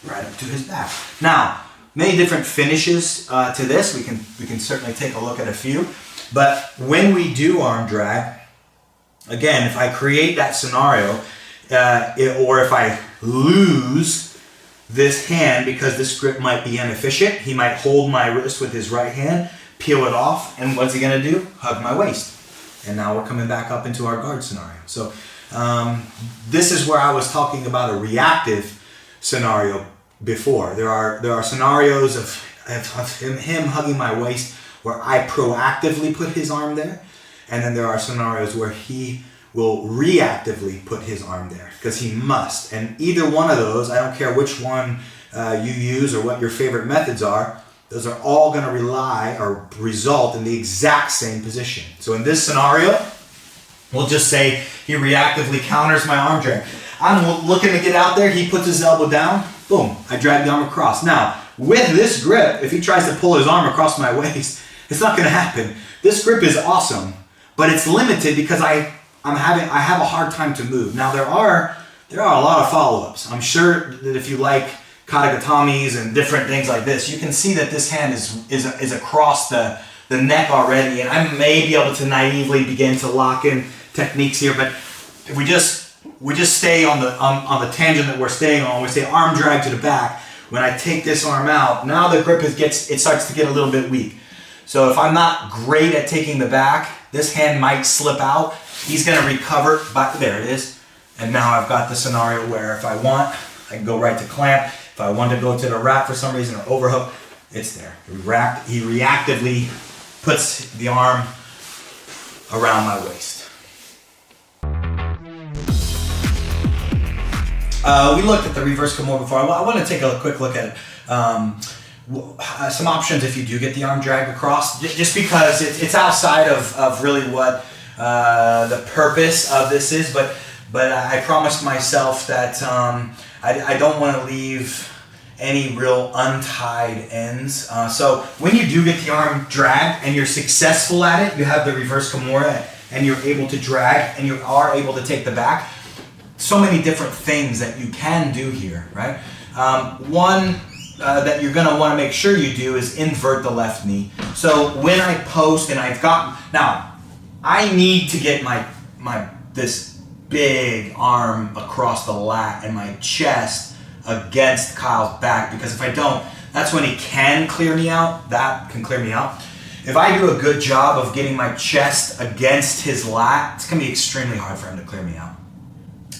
right up to his back. Now, many different finishes to this. We can certainly take a look at a few. But when we do arm drag, again, if I create that scenario, or if I lose this hand because this grip might be inefficient, he might hold my wrist with his right hand, peel it off, and what's he gonna do? Hug my waist. And now we're coming back up into our guard scenario. So this is where I was talking about a reactive scenario before. There are scenarios of him hugging my waist where I proactively put his arm there, and then there are scenarios where he will reactively put his arm there because he must. And either one of those, I don't care which one you use or what your favorite methods are, those are all going to rely or result in the exact same position. So in this scenario, we'll just say he reactively counters my arm drag. I'm looking to get out there, he puts his elbow down, boom, I drag the arm across. Now, with this grip, if he tries to pull his arm across my waist, it's not going to happen. This grip is awesome, but it's limited because I have a hard time to move. Now there are a lot of follow-ups. I'm sure that if you like katagatamis and different things like this, you can see that this hand is across the neck already, and I may be able to naively begin to lock in techniques here, but if we just stay on the tangent that we're staying on, we say arm drag to the back. When I take this arm out, now the grip starts to get a little bit weak. So if I'm not great at taking the back, this hand might slip out. He's gonna recover, there it is. And now I've got the scenario where if I want, I can go right to clamp. If I want to go to the wrap for some reason or overhook, it's there. He reactively puts the arm around my waist. We looked at the reverse Kimura before. I want to take a quick look at it. Some options if you do get the arm drag across, just because it's outside of really what the purpose of this is, but I promised myself that I don't want to leave any real untied ends. So when you do get the arm dragged and you're successful at it, you have the reverse Kimura and you're able to drag and you are able to take the back. So many different things that you can do here, right? One that you're gonna wanna make sure you do is invert the left knee. So when I post and now I need to get this big arm across the lat and my chest against Kyle's back, because if I don't, that's when he can clear me out. That can clear me out. If I do a good job of getting my chest against his lat, it's gonna be extremely hard for him to clear me out.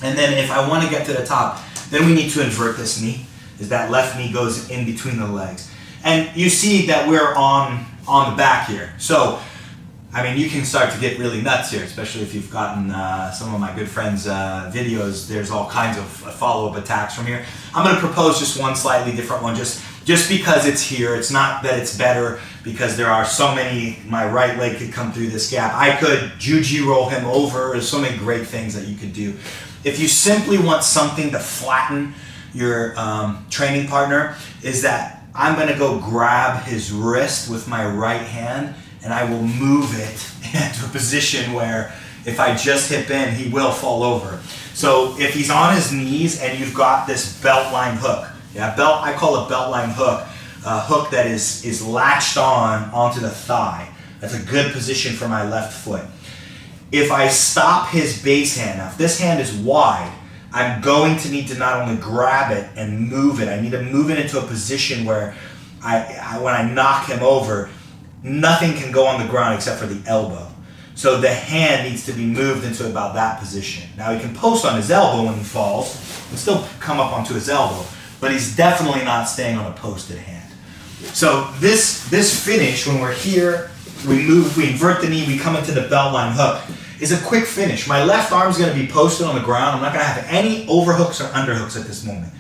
And then if I want to get to the top, then we need to invert this knee, as that left knee goes in between the legs. And you see that we're on the back here. So, I mean, you can start to get really nuts here, especially if you've gotten some of my good friends' videos. There's all kinds of follow-up attacks from here. I'm going to propose just one slightly different one, just because it's here. It's not that it's better, because there are so many, my right leg could come through this gap. I could juji roll him over. There's so many great things that you could do. If you simply want something to flatten your training partner, is that I'm going to go grab his wrist with my right hand and I will move it into a position where if I just hip in, he will fall over. So if he's on his knees and you've got this belt line hook, I call it belt line hook, a hook that is latched onto the thigh. That's a good position for my left foot. If I stop his base hand, now if this hand is wide, I'm going to need to not only grab it and move it, I need to move it into a position where when I knock him over, nothing can go on the ground except for the elbow. So the hand needs to be moved into about that position. Now he can post on his elbow when he falls and still come up onto his elbow, but he's definitely not staying on a posted hand. So this finish, when we're here, we move, we invert the knee, we come into the belt line hook, is a quick finish. My left arm is going to be posted on the ground. I'm not going to have any overhooks or underhooks at this moment.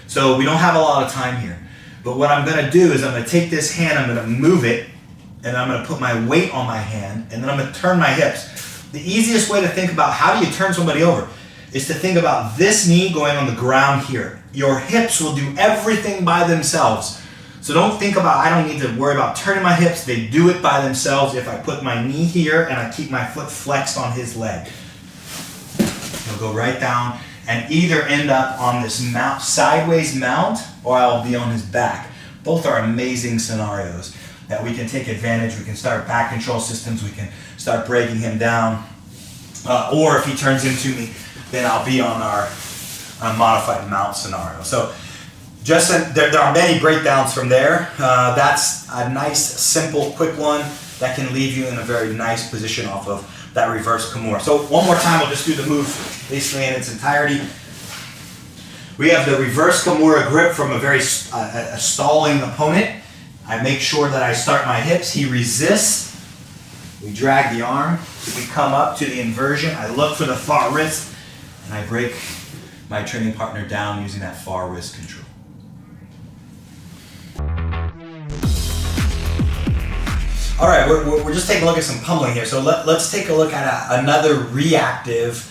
So we don't have a lot of time here. But what I'm going to do is I'm going to take this hand, I'm going to move it, and I'm going to put my weight on my hand, and then I'm going to turn my hips. The easiest way to think about how do you turn somebody over is to think about this knee going on the ground here. Your hips will do everything by themselves. So don't think about, I don't need to worry about turning my hips. They do it by themselves if I put my knee here and I keep my foot flexed on his leg. He'll go right down and either end up on this mount, sideways mount, or I'll be on his back. Both are amazing scenarios that we can take advantage. We can start back control systems. We can start breaking him down. Or if he turns into me, then I'll be on our modified mount scenario. So there are many breakdowns from there. That's a nice, simple, quick one that can leave you in a very nice position off of that reverse Kimura. So one more time, we'll just do the move basically in its entirety. We have the reverse Kimura grip from a stalling opponent. I make sure that I start my hips. He resists. We drag the arm. We come up to the inversion. I look for the far wrist, and I break my training partner down using that far wrist control. All right, we're just taking a look at some pummeling here. So let's take a look at another reactive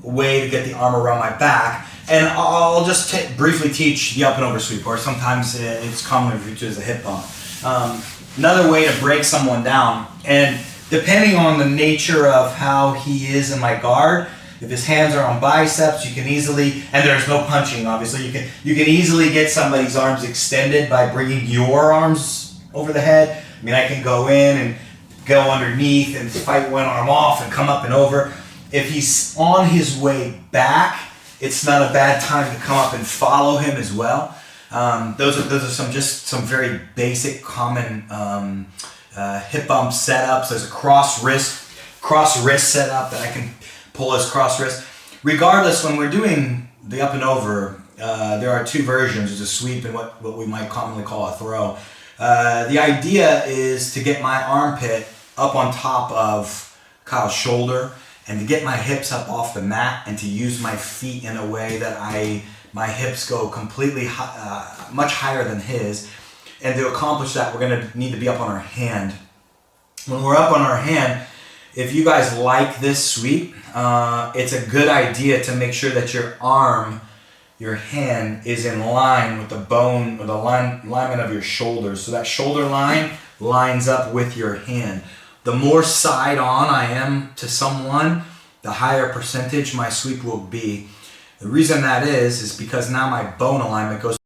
way to get the arm around my back. And I'll just briefly teach the up and over sweep, or sometimes it's commonly referred to as a hip bump. Another way to break someone down, and depending on the nature of how he is in my guard, if his hands are on biceps, you can easily, and there's no punching obviously, you can easily get somebody's arms extended by bringing your arms over the head. I mean, I can go in and go underneath and fight one arm off and come up and over. If he's on his way back, it's not a bad time to come up and follow him as well. Those are some very basic, common hip bump setups. There's a cross wrist setup that I can pull as cross wrist. Regardless, when we're doing the up and over, there are two versions. There's a sweep and what we might commonly call a throw. The idea is to get my armpit up on top of Kyle's shoulder and to get my hips up off the mat and to use my feet in a way that my hips go completely much higher than his. And to accomplish that, we're going to need to be up on our hand. When we're up on our hand, if you guys like this sweep, it's a good idea to make sure that your hand is in line with the bone or the alignment of your shoulders. So that shoulder line lines up with your hand. The more side on I am to someone, the higher percentage my sweep will be. The reason that is because now my bone alignment goes